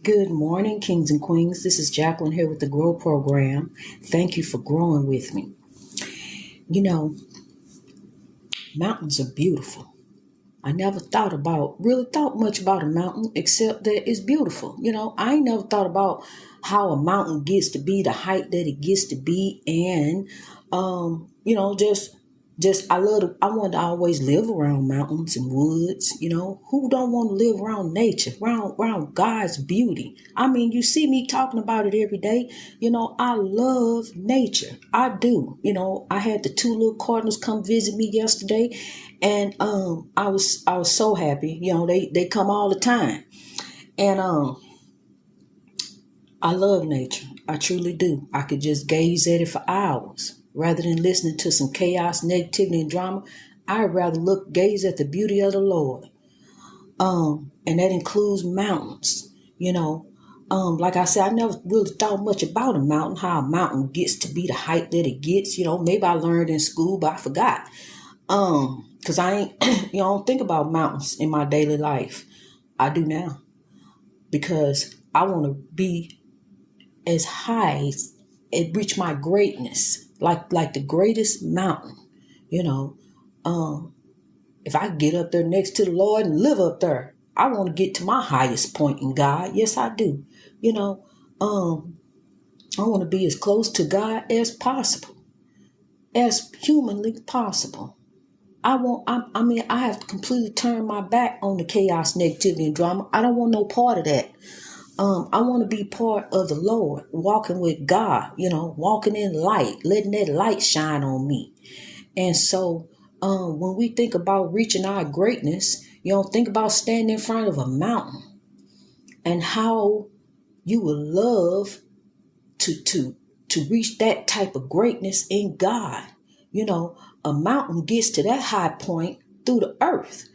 Good morning, kings and queens. This is Jacqueline here with the Grow Program. Thank you for growing with me. You know, mountains are beautiful. I never really thought much about a mountain except that it's beautiful. I ain't never thought about how a mountain gets to be the height that it gets to be. And, I want to always live around mountains and woods. Who don't want to live around nature, around God's beauty? I mean, you see me talking about it every day. I love nature. I do. I had the two little cardinals come visit me yesterday, and I was so happy. They come all the time, and I love nature. I truly do. I could just gaze at it for hours. Rather than listening to some chaos, negativity, and drama, I'd rather gaze at the beauty of the Lord. And that includes mountains. Like I said, I never really thought much about a mountain, how a mountain gets to be the height that it gets. Maybe I learned in school, but I forgot. Because I ain't, don't think about mountains in my daily life. I do now. Because I want to be as high and reach my greatness, like the greatest mountain. If I get up there next to the Lord and live up there, I want to get to my highest point in God. Yes, I do. I want to be as close to God as possible, as humanly possible. I have to completely turn my back on the chaos, negativity, and drama. I don't want no part of that. I want to be part of the Lord, walking with God, walking in light, letting that light shine on me. And so when we think about reaching our greatness, think about standing in front of a mountain and how you would love to reach that type of greatness in God. A mountain gets to that high point through the earth,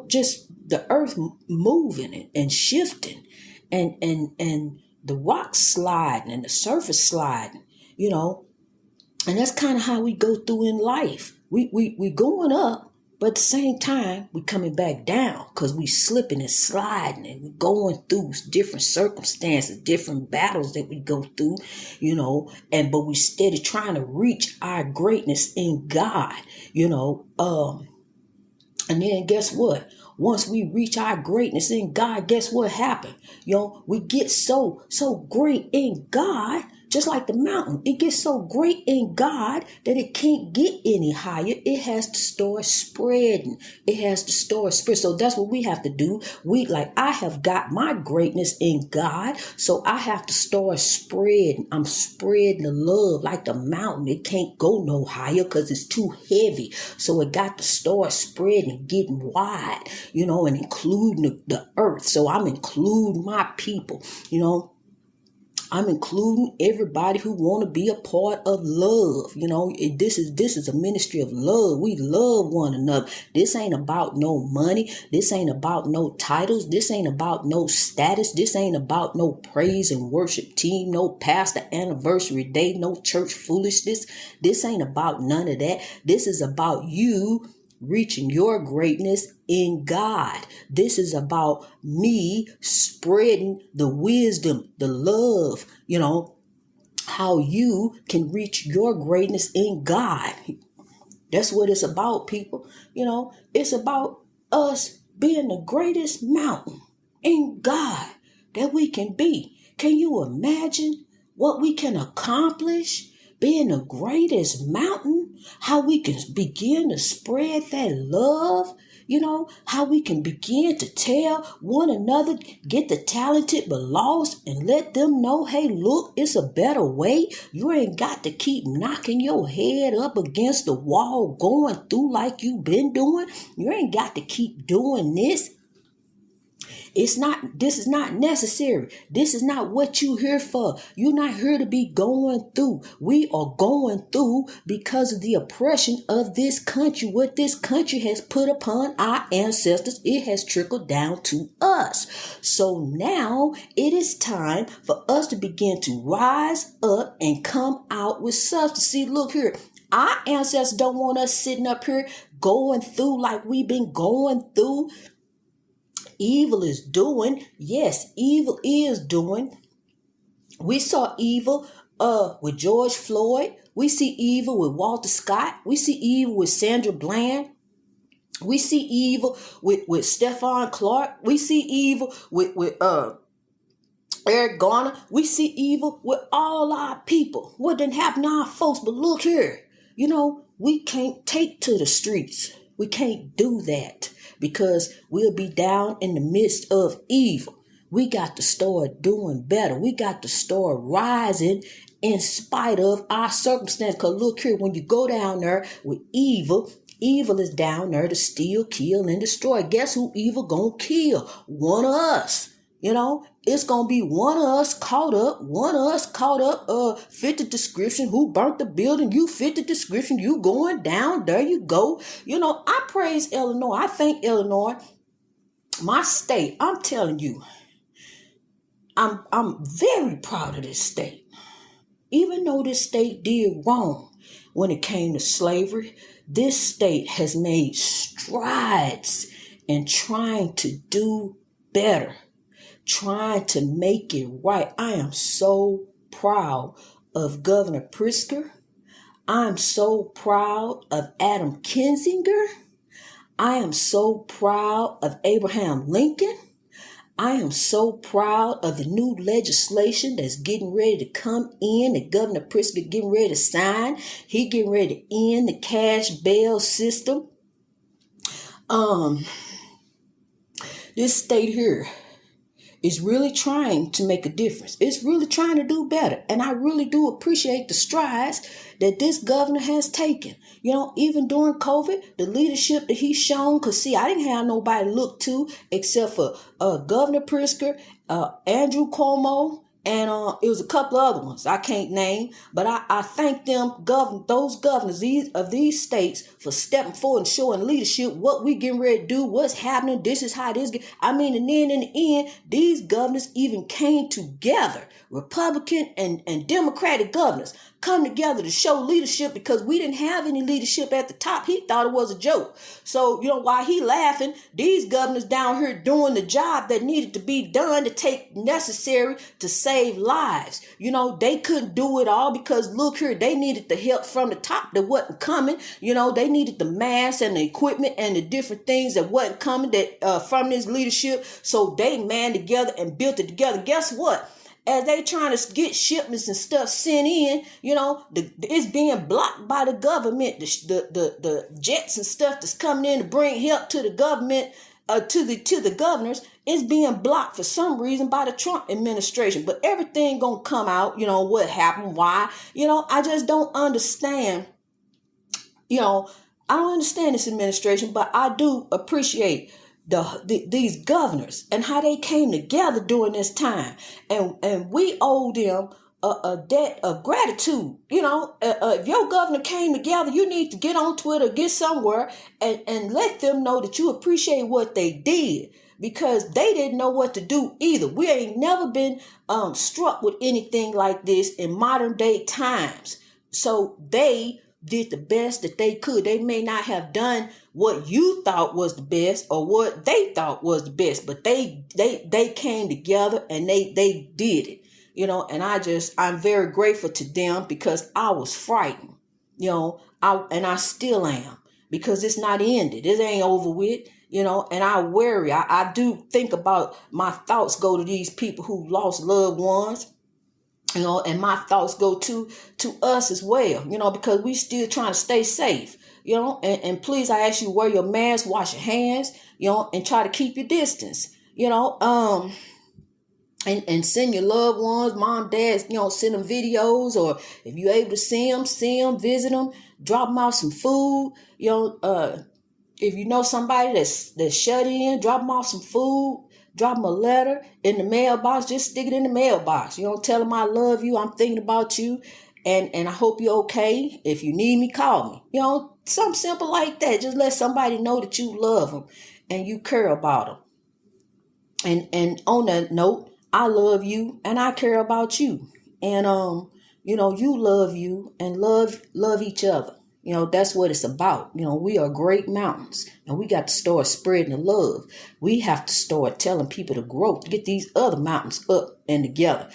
just the earth moving and shifting and the rocks sliding and the surface sliding, and that's kind of how we go through in life. We going up, but at the same time, we coming back down because we slipping and sliding and we going through different circumstances, different battles that we go through, but we steady trying to reach our greatness in God, and then guess what? Once we reach our greatness in God, guess what happened? We get so great in God, just like the mountain. It gets so great in God that it can't get any higher. It has to start spreading. It has to start spread. So that's what we have to do. I have got my greatness in God, so I have to start spreading. I'm spreading the love like the mountain. It can't go no higher because it's too heavy. So it got to start spreading and getting wide, and including the earth. So I'm including my people, I'm including everybody who want to be a part of love. This is a ministry of love. We love one another. This ain't about no money. This ain't about no titles. This ain't about no status. This ain't about no praise and worship team, no pastor anniversary day, no church foolishness. This ain't about none of that. This is about you reaching your greatness in God. This is about me spreading the wisdom, the love, how you can reach your greatness in God. That's what it's about, people. It's about us being the greatest mountain in God that we can be. Can you imagine what we can accomplish being the greatest mountain? How we can begin to spread that love, how we can begin to tell one another, get the talented but lost, and let them know, hey, look, it's a better way. You ain't got to keep knocking your head up against the wall, going through like you've been doing. You ain't got to keep doing this. This is not necessary. This is not what you're here for. You're not here to be going through. We are going through because of the oppression of this country. What this country has put upon our ancestors, it has trickled down to us. So now it is time for us to begin to rise up and come out with substance. See, look here. Our ancestors don't want us sitting up here going through like we've been going through. evil is doing. Yes, evil is doing. We saw evil with George Floyd. We see evil with Walter Scott. We see evil with Sandra Bland. We see evil with Stephon Clark. We see evil with Eric Garner. We see evil with all our people. What didn't happen to our folks? But look here, we can't take to the streets. We can't do that because we'll be down in the midst of evil. We got to start doing better. We got to start rising in spite of our circumstance. Because look here, when you go down there with evil, evil is down there to steal, kill, and destroy. Guess who evil gonna kill? One of us. It's going to be one of us caught up, fit the description, who burnt the building, you fit the description, you going down, there you go. I praise Illinois. I thank Illinois, my state. I'm telling you, I'm very proud of this state. Even though this state did wrong when it came to slavery, this state has made strides in trying to do better, trying to make it right. I am so proud of Governor Pritzker. I'm so proud of Adam Kinzinger. I am so proud of Abraham Lincoln. I am so proud of the new legislation that's getting ready to come in, that Governor Pritzker getting ready to sign. He getting ready to end the cash bail system. This state here is really trying to make a difference. It's really trying to do better. And I really do appreciate the strides that this governor has taken. Even during COVID, the leadership that he's shown, because see, I didn't have nobody to look to except for Governor Pritzker, Andrew Cuomo, and it was a couple of other ones I can't name, but I thank them, those governors of these states, for stepping forward and showing leadership, what we getting ready to do, what's happening, this is how this and then in the end, these governors even came together, Republican and Democratic governors, come together to show leadership, because we didn't have any leadership at the top. He thought it was a joke. So, while he laughing, these governors down here doing the job that needed to be done to take necessary to save lives. They couldn't do it all because look here, they needed the help from the top that wasn't coming. They needed the masks and the equipment and the different things that wasn't coming that from this leadership. So they manned together and built it together. Guess what? As they trying to get shipments and stuff sent in, it's being blocked by the government. The jets and stuff that's coming in to bring help to the government, to the governors, is being blocked for some reason by the Trump administration. But everything gonna come out. What happened? Why? I just don't understand. I don't understand this administration, but I do appreciate these governors and how they came together during this time, and we owe them a debt of gratitude. If your governor came together, you need to get on Twitter, get somewhere, and let them know that you appreciate what they did, because they didn't know what to do either. We ain't never been struck with anything like this in modern day times. So they did the best that they could. They may not have done what you thought was the best or what they thought was the best, but they came together and they did it, and I'm very grateful to them, because I was frightened, and I still am, because it's not ended. It ain't over with, and I worry. I do think about, my thoughts go to these people who lost loved ones. And my thoughts go to us as well, because we still trying to stay safe, and please, I ask you, wear your mask, wash your hands, and try to keep your distance, and send your loved ones, mom, dad, send them videos, or if you're able to see them, visit them, drop them off some food, if you know somebody that's shut in, drop them off some food. Drop them a letter in the mailbox. Just stick it in the mailbox. Tell them I love you. I'm thinking about you. And I hope you're okay. If you need me, call me. Something simple like that. Just let somebody know that you love them and you care about them. And on that note, I love you and I care about you. And, you love you and love each other. That's what it's about. We are great mountains, and we got to start spreading the love. We have to start telling people to grow, to get these other mountains up and together,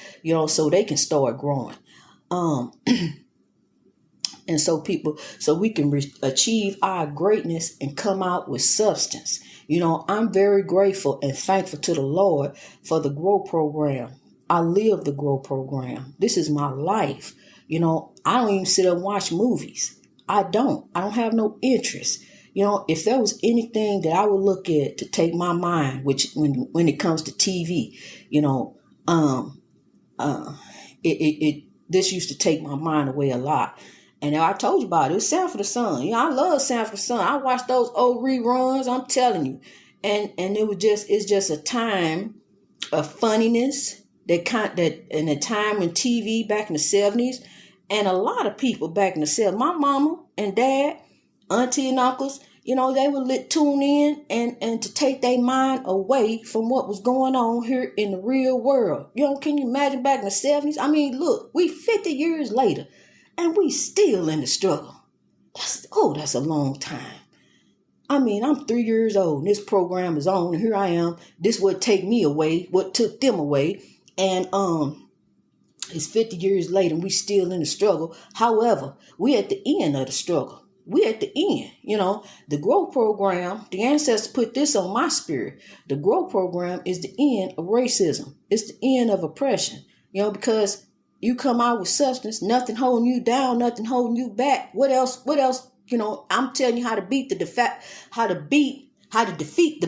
so they can start growing. And so we can achieve our greatness and come out with substance. I'm very grateful and thankful to the Lord for the Grow Program. I live the Grow Program. This is my life. I don't even sit and watch movies. I don't have no interest. If there was anything that I would look at to take my mind, which when it comes to TV, this used to take my mind away a lot. And I told you about it. It was Sanford and Son. I love Sanford and Son. I watched those old reruns. I'm telling you, and it's just a time of funniness that in a time when TV back in the 70s, and a lot of people back in the 70s, my mama and dad, auntie and uncles, they would tune in and to take their mind away from what was going on here in the real world. Can you imagine back in the 70s? I mean, look, we 50 years later. And we still in the struggle. That's a long time. I mean, I'm 3 years old and this program is on, and here I am. This would take me away, what took them away. And it's 50 years later and we still in the struggle. However, we at the end of the struggle. We at the end, the Grow Program, the ancestors put this on my spirit. The Grow Program is the end of racism. It's the end of oppression, because you come out with substance, nothing holding you down, nothing holding you back. What else? I'm telling you how to defeat the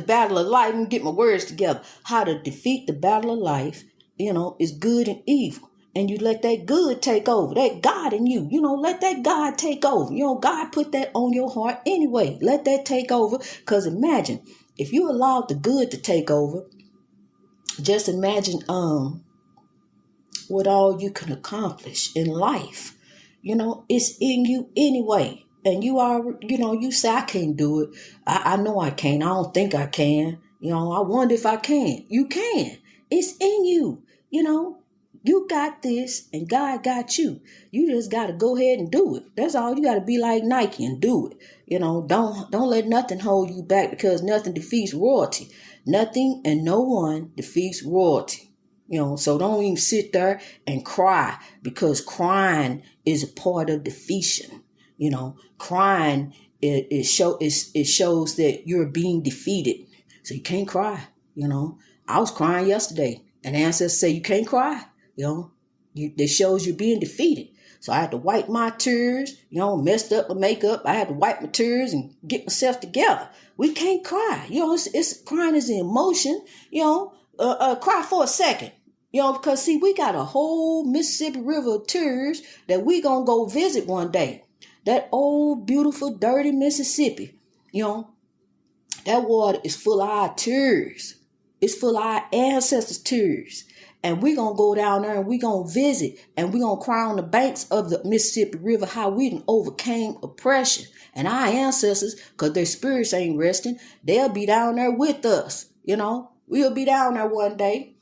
battle of life. Let me get my words together. How to defeat the battle of life, is good and evil. And you let that good take over, that God in you, let that God take over. God put that on your heart anyway. Let that take over. Because imagine, if you allowed the good to take over, just imagine, what all you can accomplish in life. It's in you anyway. And you are, you say, I can't do it. I know I can't. I don't think I can. I wonder if I can. You can. It's in you. You got this and God got you. You just got to go ahead and do it. That's all. You got to be like Nike and do it. Don't let nothing hold you back, because nothing defeats royalty. Nothing and no one defeats royalty. So don't even sit there and cry, because crying is a part of defeation. Crying it shows that you're being defeated. So you can't cry. I was crying yesterday, and the ancestors say you can't cry. That shows you're being defeated. So I had to wipe my tears. Messed up my makeup. I had to wipe my tears and get myself together. We can't cry. It's crying is an emotion. Cry for a second. Because see, we got a whole Mississippi River of tears that we gonna go visit one day. That old, beautiful, dirty Mississippi. That water is full of our tears. It's full of our ancestors' tears. And we gonna go down there and we gonna visit, and we gonna cry on the banks of the Mississippi River how we done overcame oppression. And our ancestors, because their spirits ain't resting, they'll be down there with us. We'll be down there one day.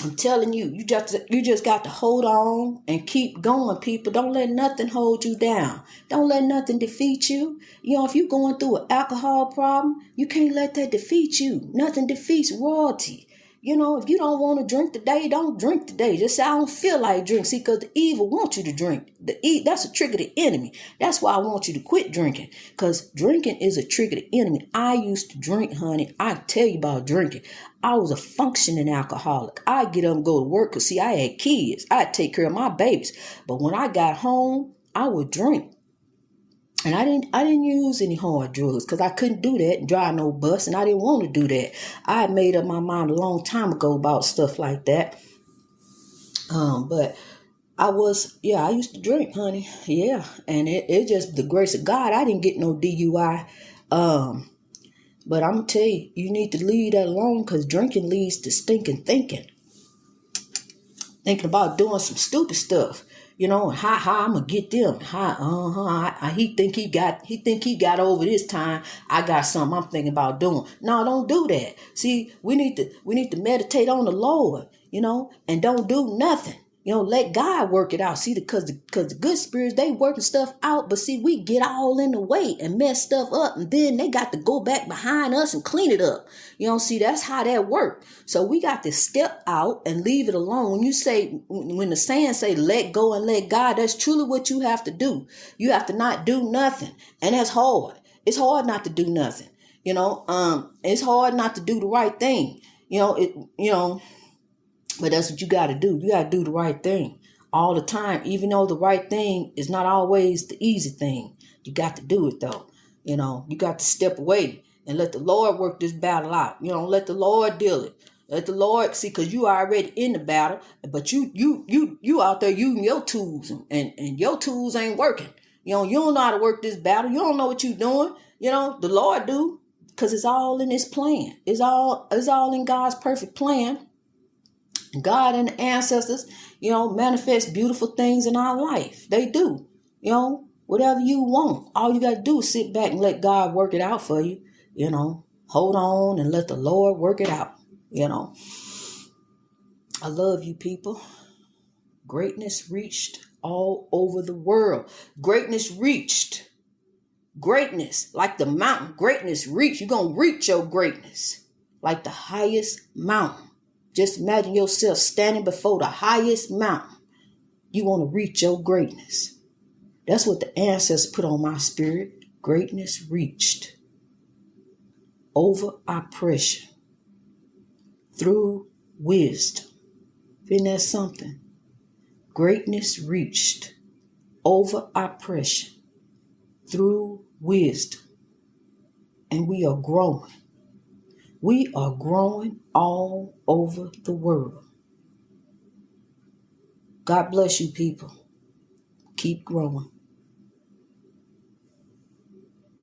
I'm telling you, you just got to hold on and keep going, people. Don't let nothing hold you down. Don't let nothing defeat you. If you're going through an alcohol problem, you can't let that defeat you. Nothing defeats royalty. If you don't want to drink today, don't drink today. Just say, I don't feel like drinking. See, because the evil wants you to drink. That's a trick of the enemy. That's why I want you to quit drinking. Because drinking is a trick of the enemy. I used to drink, honey. I tell you about drinking. I was a functioning alcoholic. I'd get up and go to work because, see, I had kids. I'd take care of my babies. But when I got home, I would drink. And I didn't use any hard drugs because I couldn't do that and drive no bus, and I didn't want to do that. I had made up my mind a long time ago about stuff like that. But I used to drink, honey. Yeah. And it just the grace of God. I didn't get no DUI. But I'm going to tell you, you need to leave that alone, because drinking leads to stinking thinking. Thinking about doing some stupid stuff. And how I'm gonna get them. He think he got over this time. I got something I'm thinking about doing. No, don't do that. See, we need to meditate on the Lord, and don't do nothing. Let God work it out. See, because the good spirits, they working stuff out. But see, we get all in the way and mess stuff up. And then they got to go back behind us and clean it up. See, that's how that works. So we got to step out and leave it alone. When the saying say, let go and let God, that's truly what you have to do. You have to not do nothing. And that's hard. It's hard not to do nothing. It's hard not to do the right thing. But that's what you got to do. You got to do the right thing all the time, even though the right thing is not always the easy thing. You got to do it, though. You got to step away and let the Lord work this battle out. Let the Lord deal it. Let the Lord see, because you are already in the battle, but you out there using your tools, and your tools ain't working. You don't know how to work this battle. You don't know what you're doing. The Lord do, because it's all in His plan. It's all in God's perfect plan. God and the ancestors, manifest beautiful things in our life. They do. Whatever you want. All you got to do is sit back and let God work it out for you. Hold on and let the Lord work it out. I love you, people. Greatness reached all over the world. Greatness reached. Greatness, like the mountain. Greatness reached. You're going to reach your greatness like the highest mountain. Just imagine yourself standing before the highest mountain. You want to reach your greatness. That's what the ancestors put on my spirit. Greatness reached over oppression through wisdom. Isn't that something? Greatness reached over oppression through wisdom. And we are growing. We are growing all over the world. God bless you, people. Keep growing.